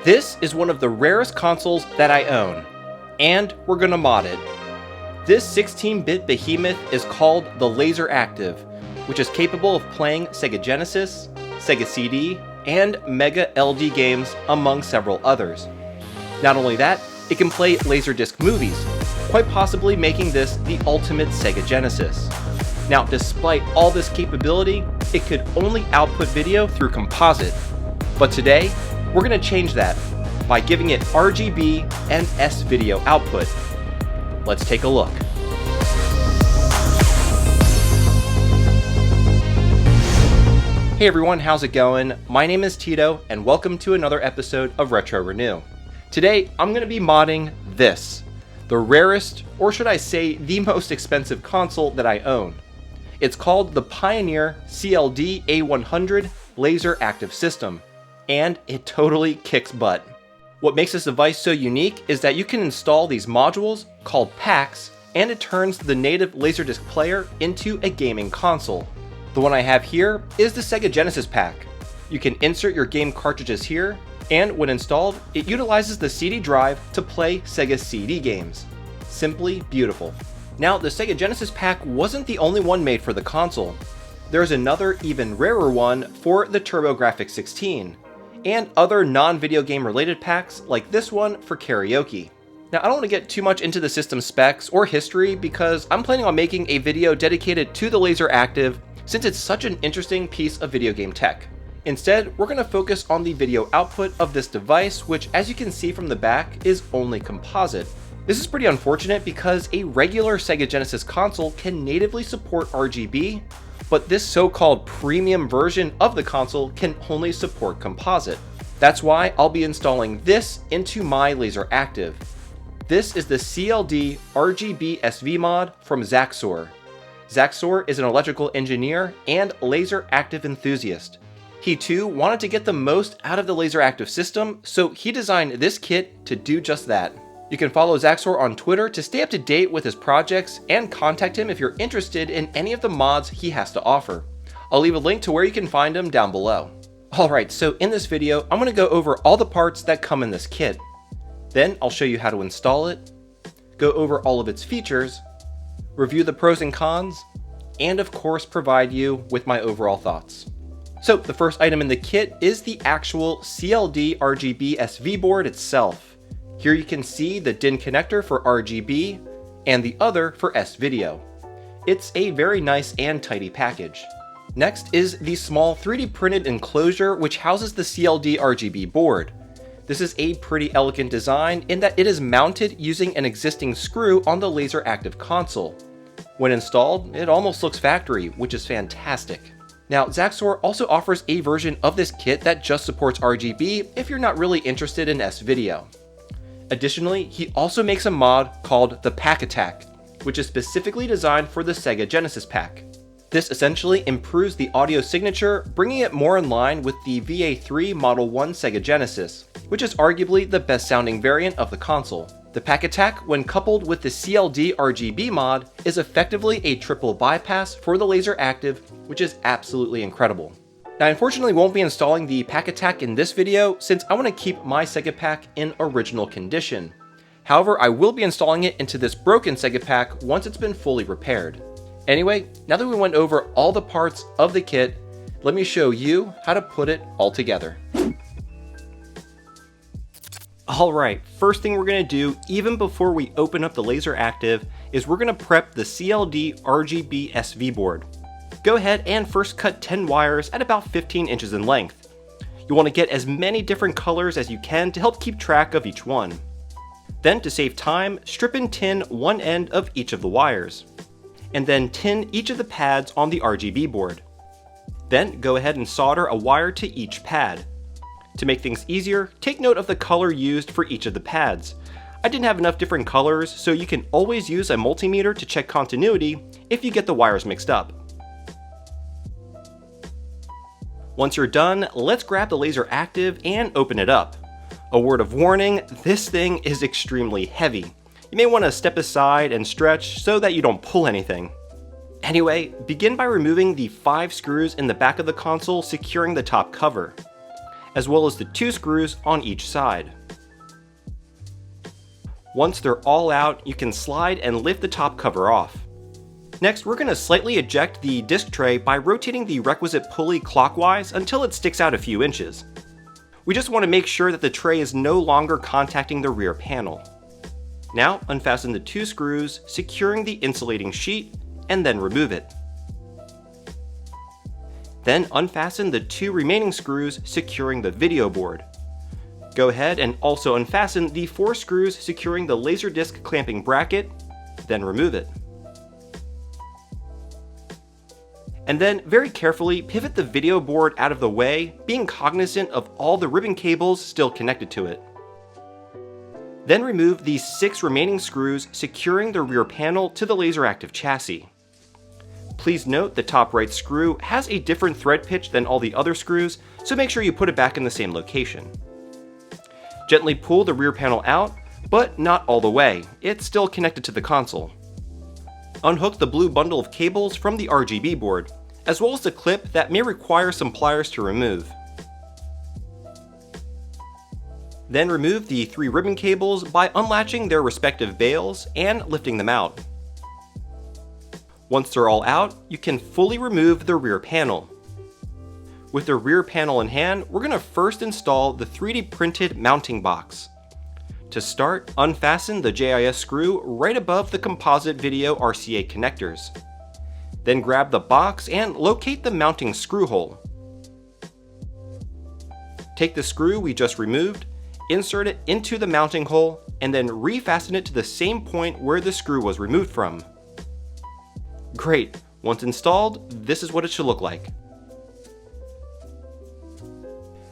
This is one of the rarest consoles that I own, and we're gonna mod it. This 16-bit behemoth is called the LaserActive, which is capable of playing Sega Genesis, Sega CD, and Mega LD games, among several others. Not only that, it can play Laserdisc movies, quite possibly making this the ultimate Sega Genesis. Now, despite all this capability, it could only output video through composite. But today, we're going to change that by giving it RGB and S-video output. Let's take a look. Hey everyone, how's it going? My name is Tito, and welcome to another episode of Retro Renew. Today, I'm going to be modding this, the rarest, or should I say, the most expensive console that I own. It's called the Pioneer CLD-A100 LaserActive system, and it totally kicks butt. What makes this device so unique is that you can install these modules, called PACs, and it turns the native Laserdisc player into a gaming console. The one I have here is the Sega Genesis PAC. You can insert your game cartridges here, and when installed, it utilizes the CD drive to play Sega CD games. Simply beautiful. Now, the Sega Genesis PAC wasn't the only one made for the console. There's another even rarer one for the TurboGrafx-16, and other non-video game related packs like this one for karaoke. Now, I don't want to get too much into the system specs or history because I'm planning on making a video dedicated to the LaserActive since it's such an interesting piece of video game tech. Instead, we're going to focus on the video output of this device, which, as you can see from the back, is only composite. This is pretty unfortunate because a regular Sega Genesis console can natively support RGB, but this so-called premium version of the console can only support composite. That's why I'll be installing this into my LaserActive. This is the CLD RGB SV mod from Zaxour. Zaxour is an electrical engineer and LaserActive enthusiast. He too wanted to get the most out of the LaserActive system, so he designed this kit to do just that. You can follow Zaxour on Twitter to stay up to date with his projects and contact him if you're interested in any of the mods he has to offer. I'll leave a link to where you can find him down below. Alright, so in this video, I'm going to go over all the parts that come in this kit. Then I'll show you how to install it, go over all of its features, review the pros and cons, and of course provide you with my overall thoughts. So the first item in the kit is the actual CLD RGB SV board itself. Here you can see the DIN connector for RGB and the other for S-video. It's a very nice and tidy package. Next is the small 3D printed enclosure which houses the CLD RGB board. This is a pretty elegant design in that it is mounted using an existing screw on the LaserActive console. When installed, it almost looks factory, which is fantastic. Now, Zaxour also offers a version of this kit that just supports RGB if you're not really interested in S-video. Additionally, he also makes a mod called the PAC Attack, which is specifically designed for the Sega Genesis PAC. This essentially improves the audio signature, bringing it more in line with the VA3 Model 1 Sega Genesis, which is arguably the best sounding variant of the console. The PAC Attack, when coupled with the CLD RGB mod, is effectively a triple bypass for the LaserActive, which is absolutely incredible. Now, I unfortunately won't be installing the PAC Attack in this video since I want to keep my Sega PAC in original condition. However, I will be installing it into this broken Sega PAC once it's been fully repaired. Anyway, now that we went over all the parts of the kit, let me show you how to put it all together. Alright, first thing we're going to do, even before we open up the LaserActive, is we're going to prep the CLD RGB SV board. Go ahead and first cut 10 wires at about 15 inches in length. You want to get as many different colors as you can to help keep track of each one. Then, to save time, strip and tin one end of each of the wires. And then tin each of the pads on the RGB board. Then, go ahead and solder a wire to each pad. To make things easier, take note of the color used for each of the pads. I didn't have enough different colors, so you can always use a multimeter to check continuity if you get the wires mixed up. Once you're done, let's grab the LaserActive and open it up. A word of warning, this thing is extremely heavy. You may want to step aside and stretch so that you don't pull anything. Anyway, begin by removing the 5 screws in the back of the console securing the top cover. as well as the 2 screws on each side. Once they're all out, you can slide and lift the top cover off. Next, we're going to slightly eject the disc tray by rotating the requisite pulley clockwise until it sticks out a few inches. We just want to make sure that the tray is no longer contacting the rear panel. Now, unfasten the 2 screws, securing the insulating sheet, and then remove it. Then unfasten the 2 remaining screws, securing the video board. Go ahead and also unfasten the 4 screws securing the Laserdisc clamping bracket, then remove it. And then very carefully pivot the video board out of the way, being cognizant of all the ribbon cables still connected to it. Then remove the 6 remaining screws securing the rear panel to the LaserActive chassis. Please note the top right screw has a different thread pitch than all the other screws, so make sure you put it back in the same location. Gently pull the rear panel out, but not all the way, it's still connected to the console. Unhook the blue bundle of cables from the RGB board, as well as the clip that may require some pliers to remove. Then remove the 3 ribbon cables by unlatching their respective bails and lifting them out. Once they're all out, you can fully remove the rear panel. With the rear panel in hand, we're going to first install the 3D printed mounting box. To start, unfasten the JIS screw right above the composite video RCA connectors. Then grab the box and locate the mounting screw hole. Take the screw we just removed, insert it into the mounting hole, and then refasten it to the same point where the screw was removed from. Great! Once installed, this is what it should look like.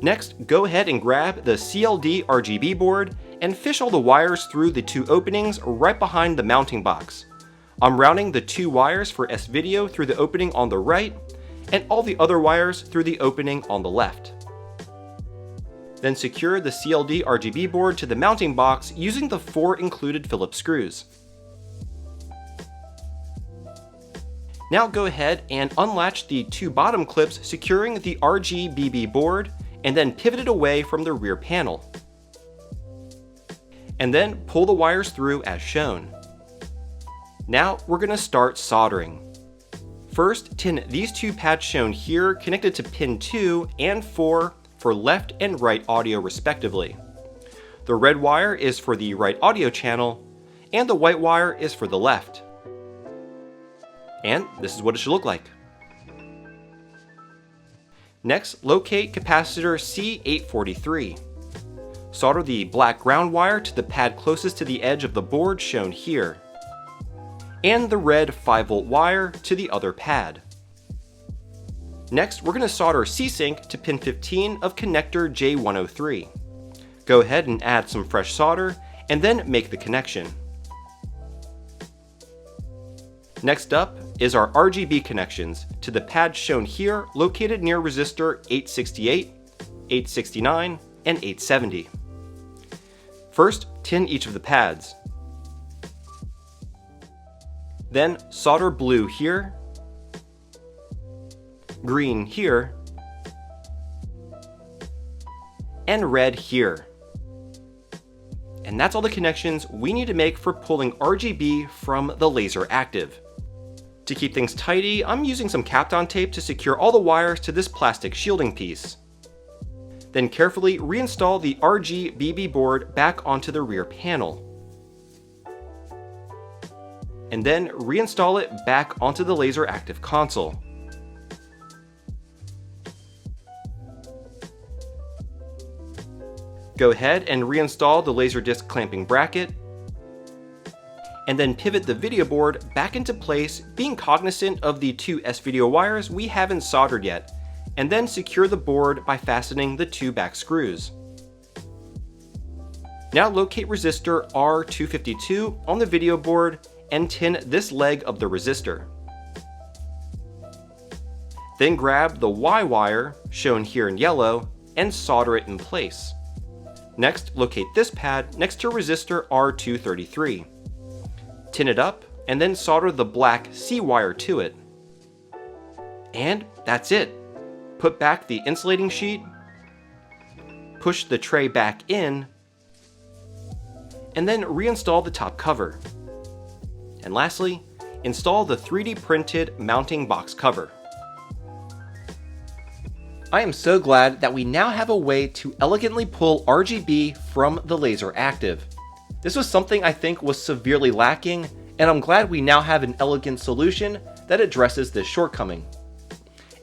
Next, go ahead and grab the CLD RGB board and fish all the wires through the 2 openings right behind the mounting box. I'm routing the 2 wires for S-Video through the opening on the right, and all the other wires through the opening on the left. Then secure the CLD RGB board to the mounting box using the 4 included Phillips screws. Now go ahead and unlatch the 2 bottom clips securing the RGBB board, and then pivot it away from the rear panel. And then pull the wires through as shown. Now we're going to start soldering. First, tin these 2 pads shown here connected to pin 2 and 4 for left and right audio respectively. The red wire is for the right audio channel, and the white wire is for the left. And this is what it should look like. Next, locate capacitor C843. Solder the black ground wire to the pad closest to the edge of the board shown here, and the red 5V wire to the other pad. Next, we're going to solder C-Sync to pin 15 of connector J103. Go ahead and add some fresh solder, and then make the connection. Next up is our RGB connections to the pads shown here located near resistor 868, 869, and 870. First, tin each of the pads. Then solder blue here, green here, and red here. And that's all the connections we need to make for pulling RGB from the LaserActive. To keep things tidy, I'm using some Kapton tape to secure all the wires to this plastic shielding piece. Then carefully reinstall the RGBB board back onto the rear panel. And then reinstall it back onto the LaserActive console. Go ahead and reinstall the Laserdisc clamping bracket, and then pivot the video board back into place, being cognizant of the 2 S-Video wires we haven't soldered yet, and then secure the board by fastening the 2 back screws. Now locate resistor R252 on the video board and tin this leg of the resistor. Then grab the Y wire, shown here in yellow, and solder it in place. Next, locate this pad next to resistor R233. Tin it up, and then solder the black C wire to it. And that's it. Put back the insulating sheet, push the tray back in, and then reinstall the top cover. And lastly, install the 3D printed mounting box cover. I am so glad that we now have a way to elegantly pull RGB from the LaserActive. This was something I think was severely lacking, and I'm glad we now have an elegant solution that addresses this shortcoming.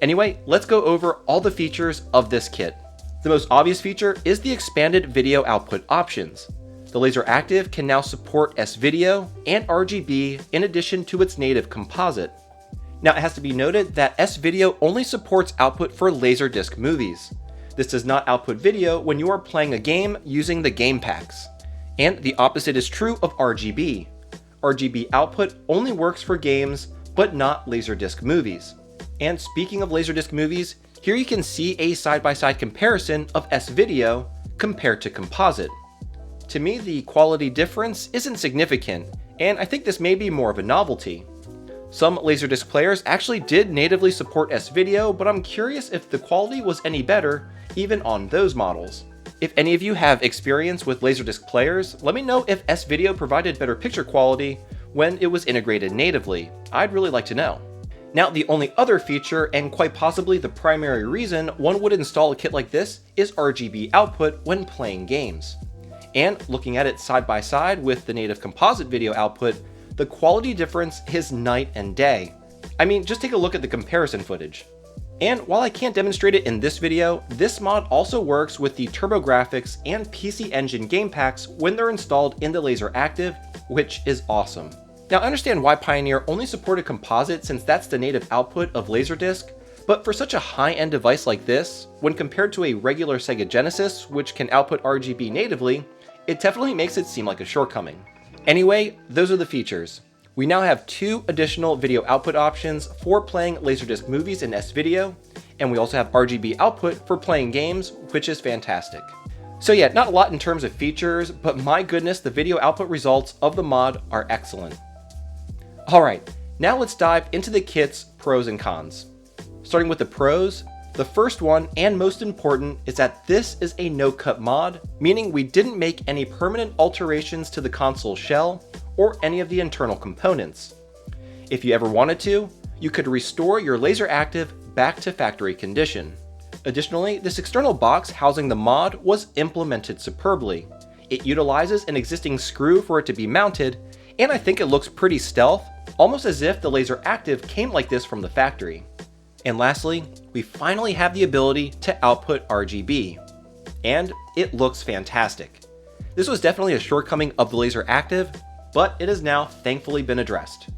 Anyway, let's go over all the features of this kit. The most obvious feature is the expanded video output options. The LaserActive can now support S-Video and RGB in addition to its native composite. Now it has to be noted that S-Video only supports output for Laserdisc movies. This does not output video when you are playing a game using the game packs. And the opposite is true of RGB. RGB output only works for games, but not Laserdisc movies. And speaking of Laserdisc movies, here you can see a side-by-side comparison of S-Video compared to composite. To me, the quality difference isn't significant, and I think this may be more of a novelty. Some Laserdisc players actually did natively support S-Video, but I'm curious if the quality was any better even on those models. If any of you have experience with Laserdisc players, let me know if S-Video provided better picture quality when it was integrated natively. I'd really like to know. Now, the only other feature, and quite possibly the primary reason one would install a kit like this, is RGB output when playing games. And looking at it side by side with the native composite video output, the quality difference is night and day. I mean, just take a look at the comparison footage. And while I can't demonstrate it in this video, this mod also works with the TurboGrafx and PC Engine game packs when they're installed in the LaserActive, which is awesome. Now I understand why Pioneer only supported composite since that's the native output of Laserdisc, but for such a high-end device like this, when compared to a regular Sega Genesis, which can output RGB natively, it definitely makes it seem like a shortcoming. Anyway, those are the features. We now have 2 additional video output options for playing Laserdisc movies in S-Video, and we also have RGB output for playing games, which is fantastic. So yeah, not a lot in terms of features, but my goodness, the video output results of the mod are excellent. Alright, now let's dive into the kit's pros and cons. Starting with the pros, the first one, and most important, is that this is a no-cut mod, meaning we didn't make any permanent alterations to the console shell or any of the internal components. If you ever wanted to, you could restore your LaserActive back to factory condition. Additionally, this external box housing the mod was implemented superbly. It utilizes an existing screw for it to be mounted, and I think it looks pretty stealth, almost as if the LaserActive came like this from the factory. And lastly, we finally have the ability to output RGB. And it looks fantastic. This was definitely a shortcoming of the LaserActive, but it has now thankfully been addressed.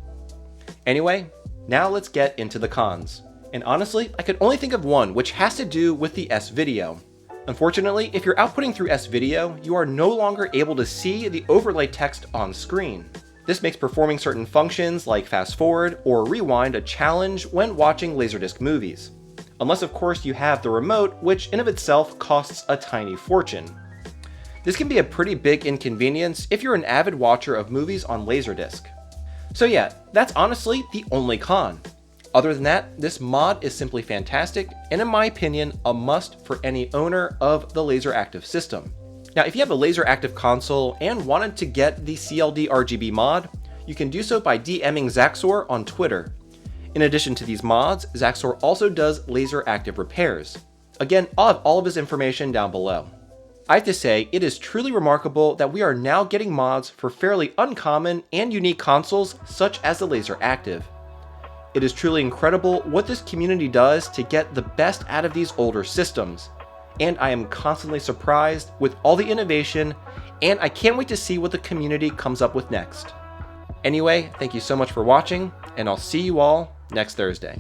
Anyway, now let's get into the cons. And honestly, I could only think of one, which has to do with the S-Video. Unfortunately, if you're outputting through S-Video, you are no longer able to see the overlay text on screen. This makes performing certain functions like fast forward or rewind a challenge when watching Laserdisc movies. Unless of course you have the remote, which in of itself costs a tiny fortune. This can be a pretty big inconvenience if you're an avid watcher of movies on Laserdisc. So yeah, that's honestly the only con. Other than that, this mod is simply fantastic, and in my opinion, a must for any owner of the LaserActive system. Now, if you have a LaserActive console and wanted to get the CLD RGB mod, you can do so by DMing Zaxour on Twitter. In addition to these mods, Zaxour also does LaserActive repairs. Again, I'll have all of his information down below. I have to say, it is truly remarkable that we are now getting mods for fairly uncommon and unique consoles such as the LaserActive. It is truly incredible what this community does to get the best out of these older systems. And I am constantly surprised with all the innovation, and I can't wait to see what the community comes up with next. Anyway, thank you so much for watching, and I'll see you all next Thursday.